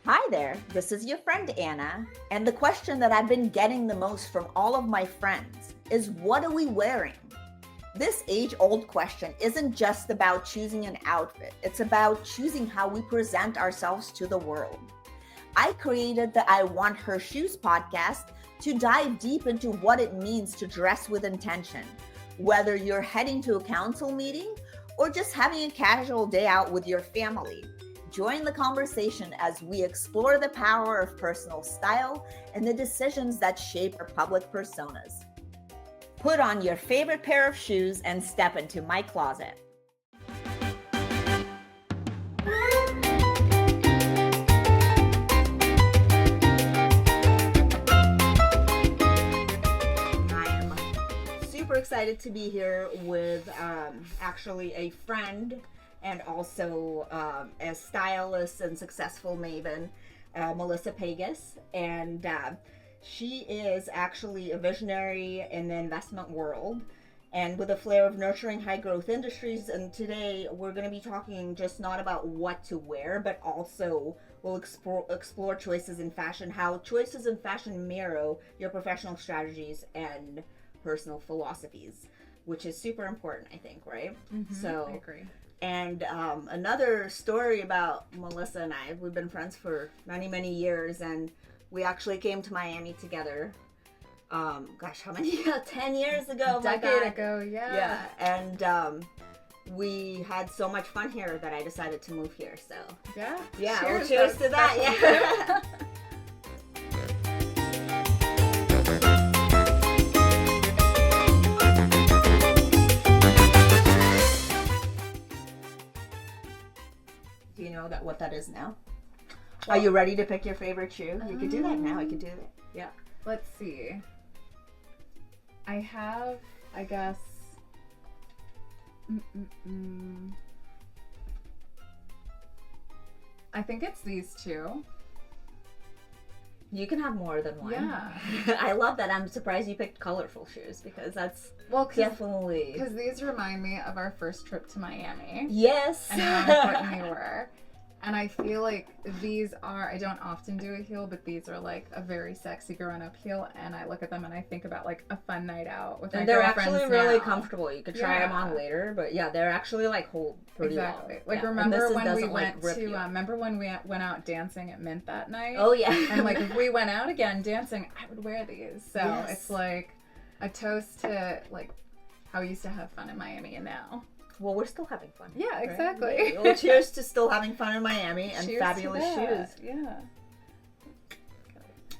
Hi there, this is your friend Anna, and the question that I've been getting the most from all of my friends is what are we wearing? This age old question isn't just about choosing an outfit, it's about choosing how we present ourselves to the world. I created the I Want Her Shoes podcast to dive deep into what it means to dress with intention, whether you're heading to a council meeting or just having a casual day out with your family. Join the conversation as we explore the power of personal style and the decisions that shape our public personas. Put on your favorite pair of shoes and step into my closet. I am super excited to be here with actually a friend and also a stylist and successful maven, Melissa Pegus. And she is actually a visionary in the investment world and with a flair of nurturing high growth industries. And today we're going to be talking just not about what to wear, but also we'll explore choices in fashion, how choices in fashion mirror your professional strategies and personal philosophies, which is super important, I think, right? So I agree. And another story about Melissa and I, we've been friends for many, many years, and we actually came to Miami together. Gosh, how many? 10 years ago. A decade ago, yeah. Yeah, and we had so much fun here that I decided to move here. So yeah, cheers to that. Yeah. Do you know what that is now? Well, are you ready to pick your favorite shoe? You could do that now. I could do that. Yeah. Let's see. I have, I guess. I think it's these two. You can have more than one. Yeah. I love that. I'm surprised you picked colorful shoes because that's definitely... Because these remind me of our first trip to Miami. Yes. And how important they were. And I feel like these are, I don't often do a heel, but these are like a very sexy grown-up heel. And I look at them and I think about like a fun night out with my girlfriends. And they're actually really comfortable. You could try them on later, but yeah, they're actually like hold pretty well. Like remember when we went to, remember when we went out dancing at Mint that night? Oh yeah. And like if we went out again dancing, I would wear these. So it's like a toast to like how we used to have fun in Miami and now. Well, we're still having fun. Yeah, right? exactly. Well, cheers to still having fun in Miami and cheers fabulous shoes. Yeah.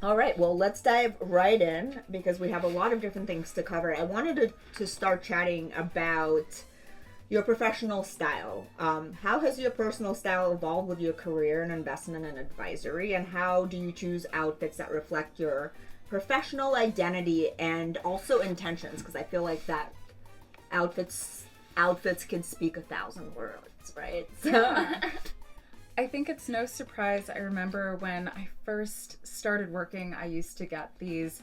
All right, well, let's dive right in because we have a lot of different things to cover. I wanted to start chatting about your professional style. How has your personal style evolved with your career in investment and advisory, and how do you choose outfits that reflect your professional identity and also intentions? Because I feel like that outfits can speak 1,000 words, right? So. Yeah. I think it's no surprise. I remember when I first started working, I used to get these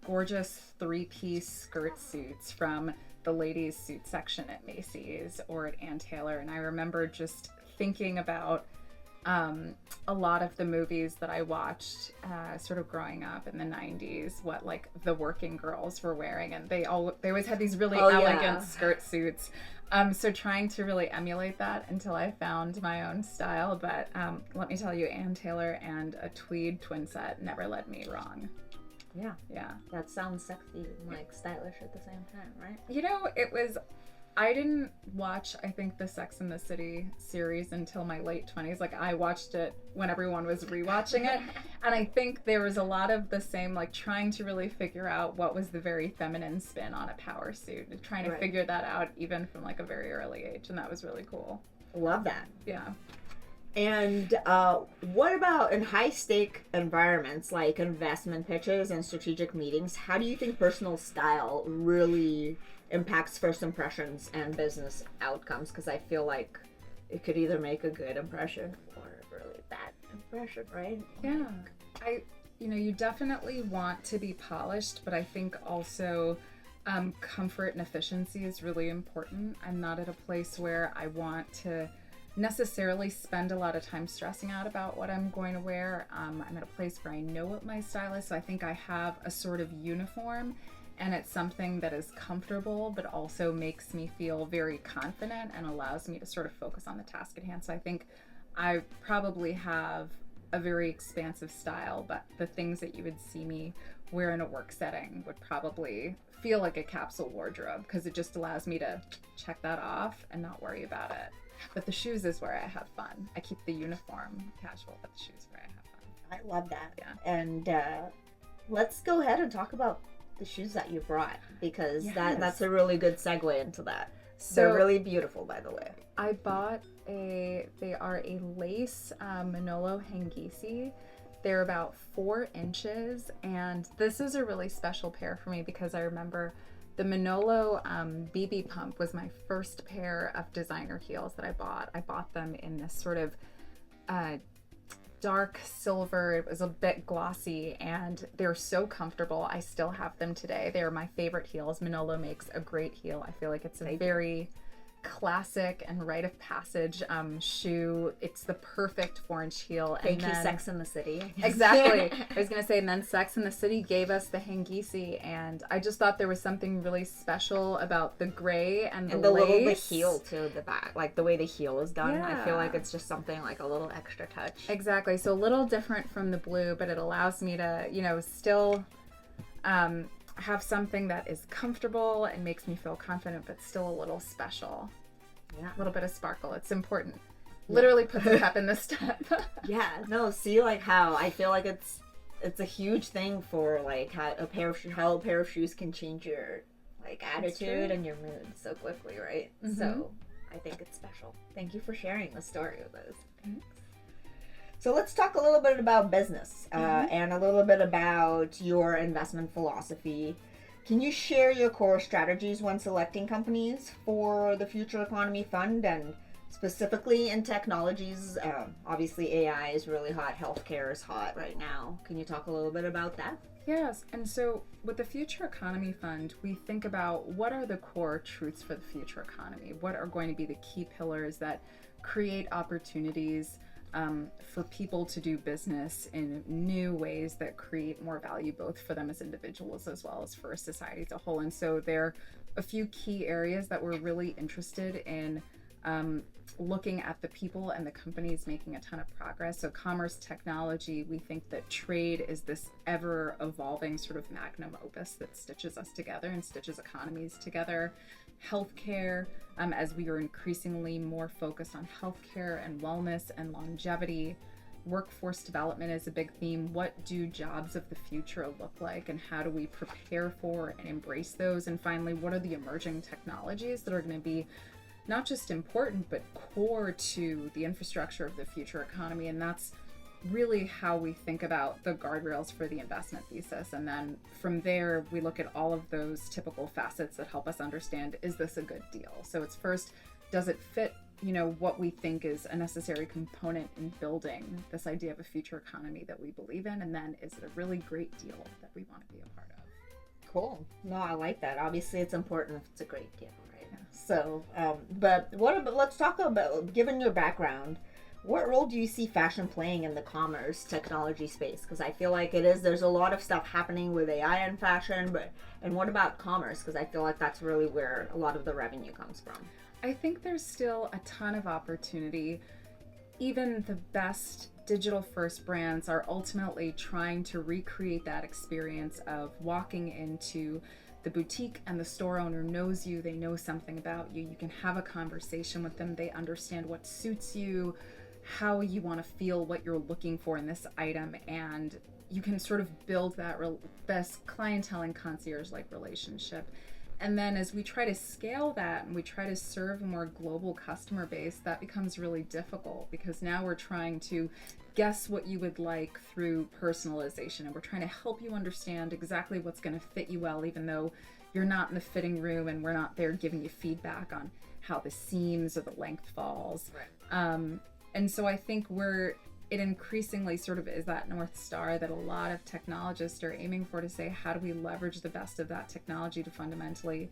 gorgeous 3-piece skirt suits from the ladies' suit section at Macy's or at Ann Taylor. And I remember just thinking about a lot of the movies that I watched sort of growing up in the 90s, what like the working girls were wearing, and they always had these really elegant skirt suits. So trying to really emulate that until I found my own style. But let me tell you, Ann Taylor and a tweed twin set never led me wrong. Yeah. Yeah. That sounds sexy and like stylish at the same time, right? You know, I didn't watch, I think, the Sex and the City series until my late 20s. Like, I watched it when everyone was rewatching it. And I think there was a lot of the same, like, trying to really figure out what was the very feminine spin on a power suit. And trying to figure that out even from, like, a very early age. And that was really cool. Love that. Yeah. And what about in high-stake environments like investment pitches and strategic meetings? How do you think personal style really impacts first impressions and business outcomes? Because I feel like it could either make a good impression or a really bad impression, right? Yeah. You definitely want to be polished, but I think also comfort and efficiency is really important. I'm not at a place where I want to necessarily spend a lot of time stressing out about what I'm going to wear. I'm at a place where I know what my style is, so I think I have a sort of uniform, and it's something that is comfortable but also makes me feel very confident and allows me to sort of focus on the task at hand. So I think I probably have a very expansive style, but the things that you would see me wear in a work setting would probably feel like a capsule wardrobe, because it just allows me to check that off and not worry about it. But the shoes is where I have fun. I keep the uniform casual, but the shoes where I have fun. I love that. Yeah. And let's go ahead and talk about the shoes that you brought, because that's a really good segue into that. So they're really beautiful, by the way. I bought they are a lace Manolo Hangisi. They're about 4 inches, and this is a really special pair for me because I remember the Manolo BB Pump was my first pair of designer heels that I bought. I bought them in this sort of dark silver. It was a bit glossy, and they're so comfortable. I still have them today. They're my favorite heels. Manolo makes a great heel. I feel like it's a very classic and rite of passage shoe. It's the perfect 4-inch heel. Thank you, Sex and the City. Exactly. I was gonna say, and then Sex and the City gave us the Hangisi, and I just thought there was something really special about the gray and the lace. Little the heel too, the back, like the way the heel is done. I feel like it's just something like a little extra touch. Exactly. So a little different from the blue, but it allows me to, still have something that is comfortable and makes me feel confident, but still a little special. Yeah. A little bit of sparkle. It's important. Literally puts a pep in the step. Yeah. No, see, like how I feel like it's a huge thing for like how a pair of shoes can change your like attitude and your mood so quickly, right? Mm-hmm. So I think it's special. Thank you for sharing the story with us. Thanks. So let's talk a little bit about business and a little bit about your investment philosophy. Can you share your core strategies when selecting companies for the Future Economy Fund, and specifically in technologies? Obviously AI is really hot, healthcare is hot right now. Can you talk a little bit about that? Yes, and so with the Future Economy Fund, we think about what are the core truths for the future economy? What are going to be the key pillars that create opportunities for people to do business in new ways that create more value both for them as individuals as well as for society as a whole. And so there are a few key areas that we're really interested in looking at the people and the companies making a ton of progress. So commerce, technology, we think that trade is this ever evolving sort of magnum opus that stitches us together and stitches economies together. Healthcare, as we are increasingly more focused on healthcare and wellness and longevity. Workforce development is a big theme. What do jobs of the future look like, and how do we prepare for and embrace those? And finally, what are the emerging technologies that are going to be not just important, but core to the infrastructure of the future economy? And that's really how we think about the guardrails for the investment thesis. And then from there, we look at all of those typical facets that help us understand, is this a good deal? So it's first, does it fit, what we think is a necessary component in building this idea of a future economy that we believe in? And then is it a really great deal that we want to be a part of? Cool. No, I like that. Obviously, it's important if it's a great deal, right? Yeah. So, but let's talk about, given your background, what role do you see fashion playing in the commerce technology space? Because I feel like there's a lot of stuff happening with AI and fashion, and what about commerce? Because I feel like that's really where a lot of the revenue comes from. I think there's still a ton of opportunity. Even the best digital first brands are ultimately trying to recreate that experience of walking into the boutique and the store owner knows you, they know something about you, you can have a conversation with them, they understand what suits you, how you want to feel, what you're looking for in this item, and you can sort of build that best clientele and concierge-like relationship. And then as we try to scale that and we try to serve a more global customer base, that becomes really difficult, because now we're trying to guess what you would like through personalization, and we're trying to help you understand exactly what's going to fit you well, even though you're not in the fitting room and we're not there giving you feedback on how the seams or the length falls. Right. And so I think it increasingly sort of is that North Star that a lot of technologists are aiming for, to say, how do we leverage the best of that technology to fundamentally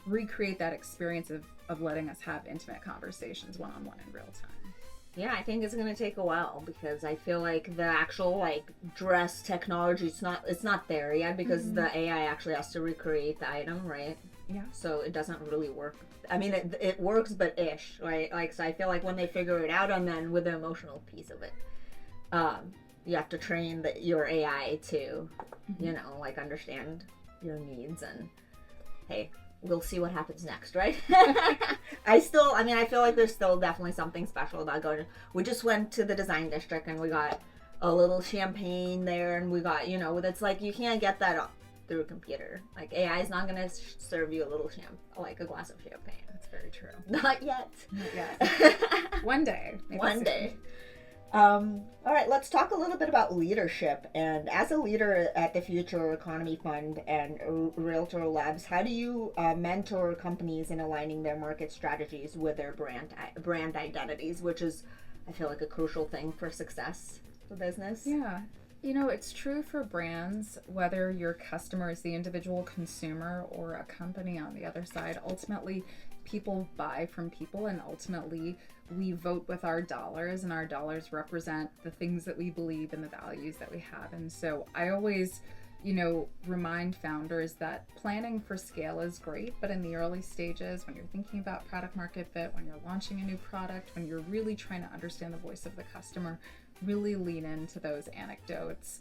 recreate that experience of letting us have intimate conversations one-on-one in real time. Yeah, I think it's gonna take a while because I feel like the actual like dress technology it's not there yet because the AI actually has to recreate the item, right? Yeah. So it doesn't really work. I mean, it works, but ish, right? Like, so I feel like when they figure it out, and then with the emotional piece of it, you have to train your AI to, you know, like understand your needs and hey, we'll see what happens next, right? I feel like there's still definitely something special about going. We just went to the design district and we got a little champagne there, and we got, you know, it's like you can't get that through a computer. Like AI is not gonna serve you a little like a glass of champagne. That's very true. Not yet. Not yet. One day. One day. All right, let's talk a little bit about leadership. And as a leader at the Future Economy Fund and Realtor Labs, how do you mentor companies in aligning their market strategies with their brand identities, which is, I feel like, a crucial thing for success for business? Yeah. You know, it's true for brands, whether your customer is the individual consumer or a company on the other side. Ultimately, people buy from people, and ultimately we vote with our dollars, and our dollars represent the things that we believe and the values that we have. And so I always, you know, remind founders that planning for scale is great, but in the early stages, when you're thinking about product market fit, when you're launching a new product, when you're really trying to understand the voice of the customer, really lean into those anecdotes,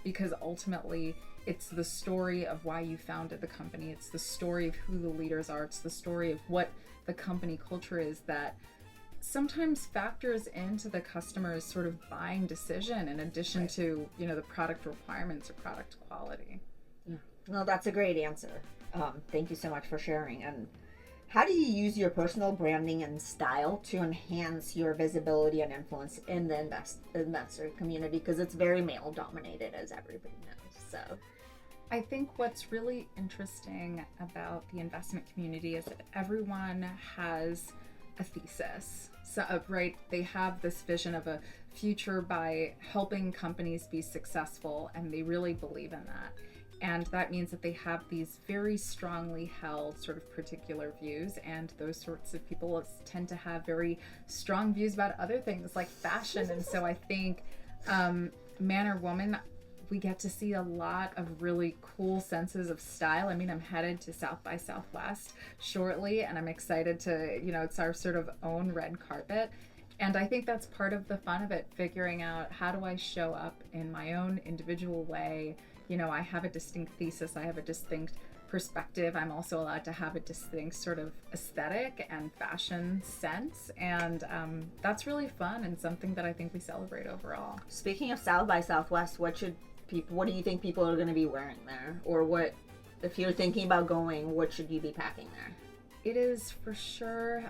because ultimately it's the story of why you founded the company. It's the story of who the leaders are. It's the story of what the company culture is that sometimes factors into the customer's sort of buying decision in addition to, you know, the product requirements or product quality. Yeah. Well, that's a great answer. Thank you so much for sharing. And how do you use your personal branding and style to enhance your visibility and influence in the investor community? Because it's very male dominated, as everybody knows. So I think what's really interesting about the investment community is that everyone has a thesis. So, right, they have this vision of a future by helping companies be successful, and they really believe in that. And that means that they have these very strongly held sort of particular views, and those sorts of people tend to have very strong views about other things like fashion. And so I think man or woman, we get to see a lot of really cool senses of style. I mean, I'm headed to South by Southwest shortly, and I'm excited to, you know, it's our sort of own red carpet. And I think that's part of the fun of it, figuring out how do I show up in my own individual way. You know, I have a distinct thesis, I have a distinct perspective. I'm also allowed to have a distinct sort of aesthetic and fashion sense. And that's really fun and something that I think we celebrate overall. Speaking of South by Southwest, what do you think people are going to be wearing there? Or what, if you're thinking about going, what should you be packing there? It is for sure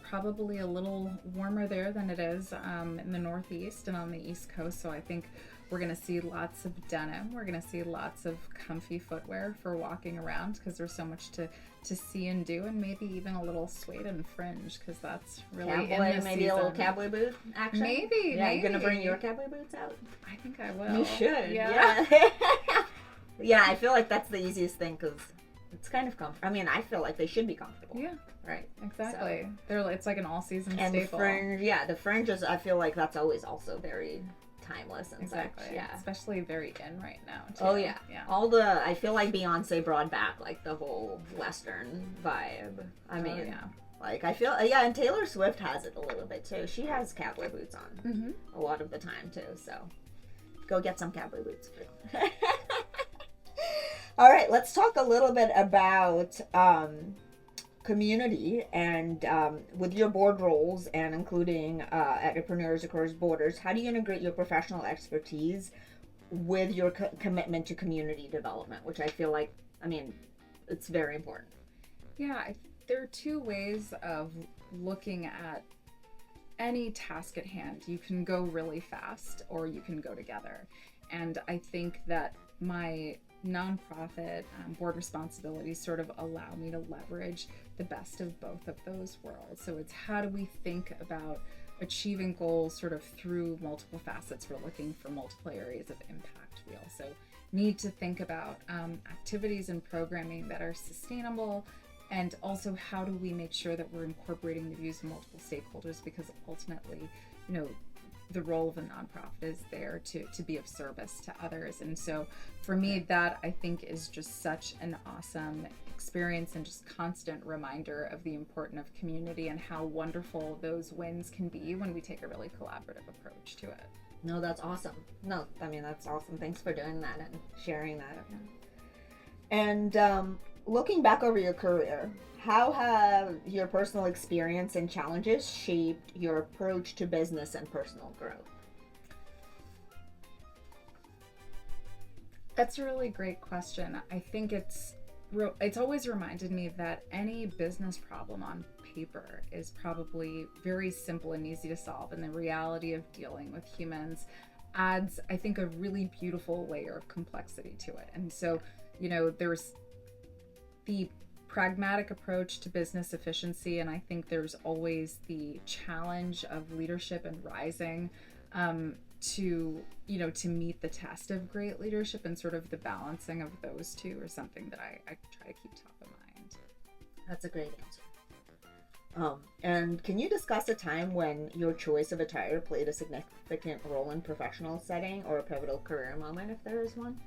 probably a little warmer there than it is in the Northeast and on the East Coast. So I think we're going to see lots of denim. We're going to see lots of comfy footwear for walking around because there's so much to see and do, and maybe even a little suede and fringe because that's really cowboy, in this maybe season. a little cowboy boot action. Maybe. Yeah, you're gonna bring your cowboy boots out. I think I will. You should. Yeah. Yeah, I feel like that's the easiest thing because it's kind of comfortable. I mean, I feel like they should be comfortable. Yeah. Right. Exactly. It's like an all-season and staple. The fringe is. I feel like that's always also very timeless and exactly. such. Yeah. Especially very in right now too. Oh yeah. Yeah. I feel like Beyonce brought back like the whole Western vibe. I mean, yeah. Like I feel and Taylor Swift has it a little bit too. She has cowboy boots on a lot of the time too. So go get some cowboy boots. All right, let's talk a little bit about community and with your board roles and including Entrepreneurs Across Borders, how do you integrate your professional expertise with your commitment to community development, which I feel like, I mean, it's very important. Yeah, there are two ways of looking at any task at hand. You can go really fast or you can go together. And I think that my nonprofit board responsibilities sort of allow me to leverage the best of both of those worlds. So it's how do we think about achieving goals sort of through multiple facets. We're looking for multiple areas of impact. We also need to think about activities and programming that are sustainable And also, how do we make sure that we're incorporating the views of multiple stakeholders? Because ultimately, the role of a nonprofit is there to be of service to others. And so for me, that I think is just such an awesome experience and just constant reminder of the importance of community and how wonderful those wins can be when we take a really collaborative approach to it. No, that's awesome. No, I mean, that's awesome. Thanks for doing that and sharing that. And looking back over your career, how have your personal experience and challenges shaped your approach to business and personal growth? That's a really great question. I think it's always reminded me that any business problem on paper is probably very simple and easy to solve, and the reality of dealing with humans adds, I think, a really beautiful layer of complexity to it. And so, there's the pragmatic approach to business efficiency, and I think there's always the challenge of leadership and rising to meet the test of great leadership, and sort of the balancing of those two is something that I try to keep top of mind. That's a great answer. And can you discuss a time when your choice of attire played a significant role in professional setting, or a pivotal career moment, if there is one?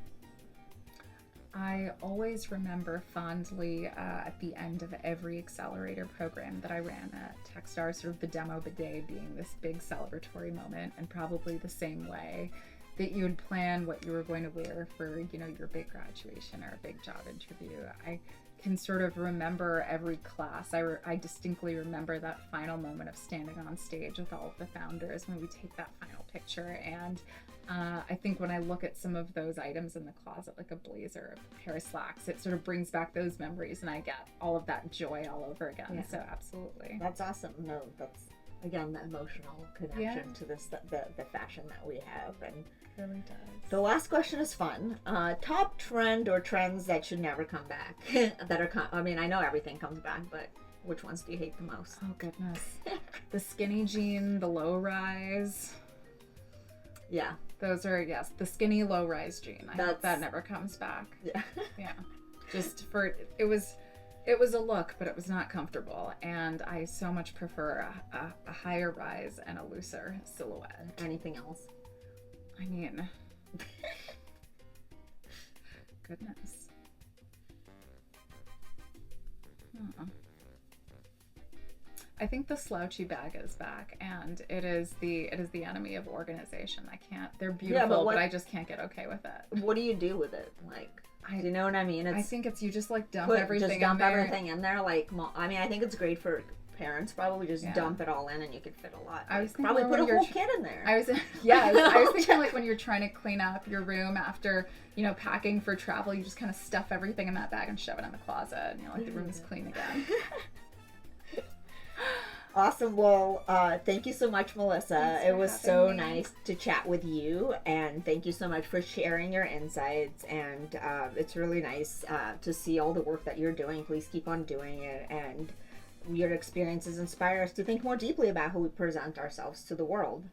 I always remember fondly at the end of every accelerator program that I ran at Techstar, sort of the demo day being this big celebratory moment, and probably the same way that you would plan what you were going to wear for, your big graduation or a big job interview. I can sort of remember every class. I distinctly remember that final moment of standing on stage with all of the founders when we take that final picture. And I think when I look at some of those items in the closet, like a blazer, a pair of slacks, it sort of brings back those memories, and I get all of that joy all over again. Yeah. So absolutely. That's awesome. No, that's, again, the emotional connection to this, the fashion that we have. And it really does. The last question is fun. Top trend or trends that should never come back. I know everything comes back, but which ones do you hate the most? Oh, goodness. The skinny jean, the low rise. Yeah. Those are, yes, the skinny low rise jean. I hope that never comes back. Yeah. Yeah. Just for, it was a look, but it was not comfortable. And I so much prefer a higher rise and a looser silhouette. Anything else? I mean, goodness. I think the slouchy bag is back, and it is the enemy of organization. They're beautiful, but I just can't get okay with it. What do you do with it? Do you know what I mean? I think it's, you just dump everything in there. Everything in there. I think it's great for parents, probably just dump it all in, and you could fit a lot. I was probably put a whole kid in there. I was thinking when you're trying to clean up your room after, packing for travel, you just kind of stuff everything in that bag and shove it in the closet, and you're like, the room is clean again. Awesome. Well, thank you so much, Melissa. It was so nice to chat with you, and thank you so much for sharing your insights. And it's really nice to see all the work that you're doing. Please keep on doing it, and your experiences inspire us to think more deeply about how we present ourselves to the world.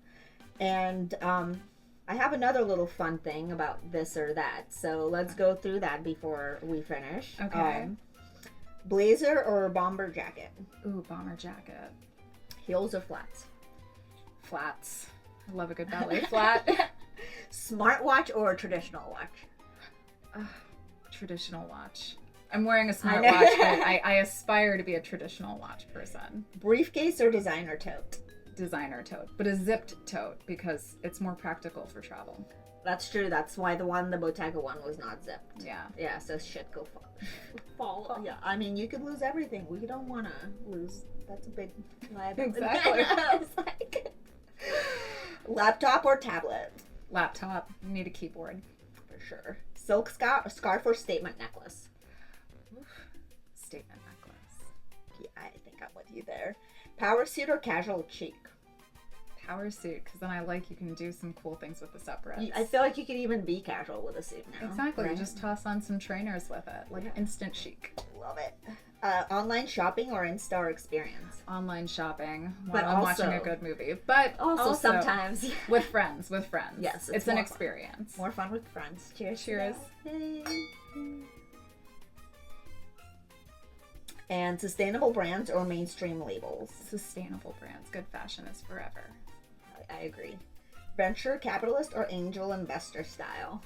And I have another little fun thing about this or that, so let's go through that before we finish. Okay. Blazer or bomber jacket? Ooh, bomber jacket. Heels or flats? Flats. I love a good ballet flat. Smartwatch or traditional watch? Traditional watch. I'm wearing a smartwatch, but I aspire to be a traditional watch person. Briefcase or designer tote? Designer tote, but a zipped tote because it's more practical for travel. That's true. That's why the Bottega one was not zipped. Yeah. Yeah, so shit go fall. Yeah, I mean, you could lose everything. We don't want to lose. That's a big liability. Exactly. I was like, laptop or tablet? Laptop. You need a keyboard. For sure. Silk scarf or statement necklace? Oof. Statement necklace. Yeah, I think I'm with you there. Power suit or casual chic? Power suit, because then you can do some cool things with the separates. I feel like you could even be casual with a suit now. Exactly. Right? You just toss on some trainers with it. Instant chic. Love it. Online shopping or in-store experience? Online shopping but while I'm watching a good movie. But also sometimes with friends. Yes, it's an experience. More fun with friends. Cheers. Cheers. Hey. And sustainable brands or mainstream labels? Sustainable brands. Good fashion is forever. I agree. Venture capitalist or angel investor style?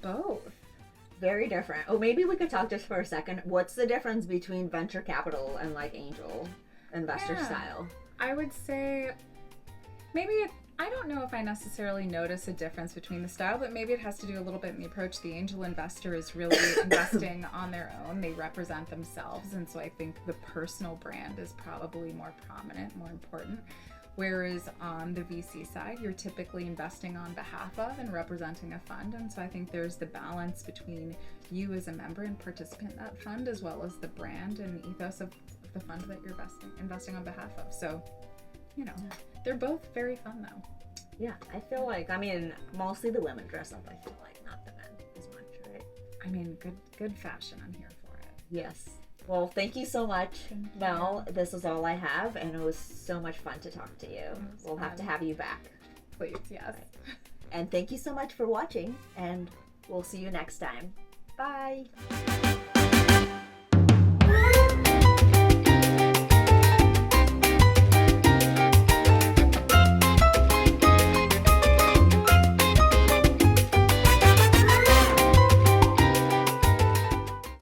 Both. Very different. Oh, maybe we could talk just for a second. What's the difference between venture capital and like angel investor style? I would say I don't know if I necessarily notice a difference between the style, but maybe it has to do a little bit in the approach. The angel investor is really investing on their own. They represent themselves. And so I think the personal brand is probably more prominent, more important. Whereas on the VC side, you're typically investing on behalf of and representing a fund. And so I think there's the balance between you as a member and participant in that fund, as well as the brand and ethos of the fund that you're investing on behalf of. So, you know, they're both very fun though. Yeah, I feel like, I mean, mostly the women dress up, I feel like, not the men as much, right? I mean, good fashion. I'm here for it. Yes. Well, thank you so much, Mel. This is all I have, and it was so much fun to talk to you. We'll have to have you back. Please, yes. And thank you so much for watching, and we'll see you next time. Bye.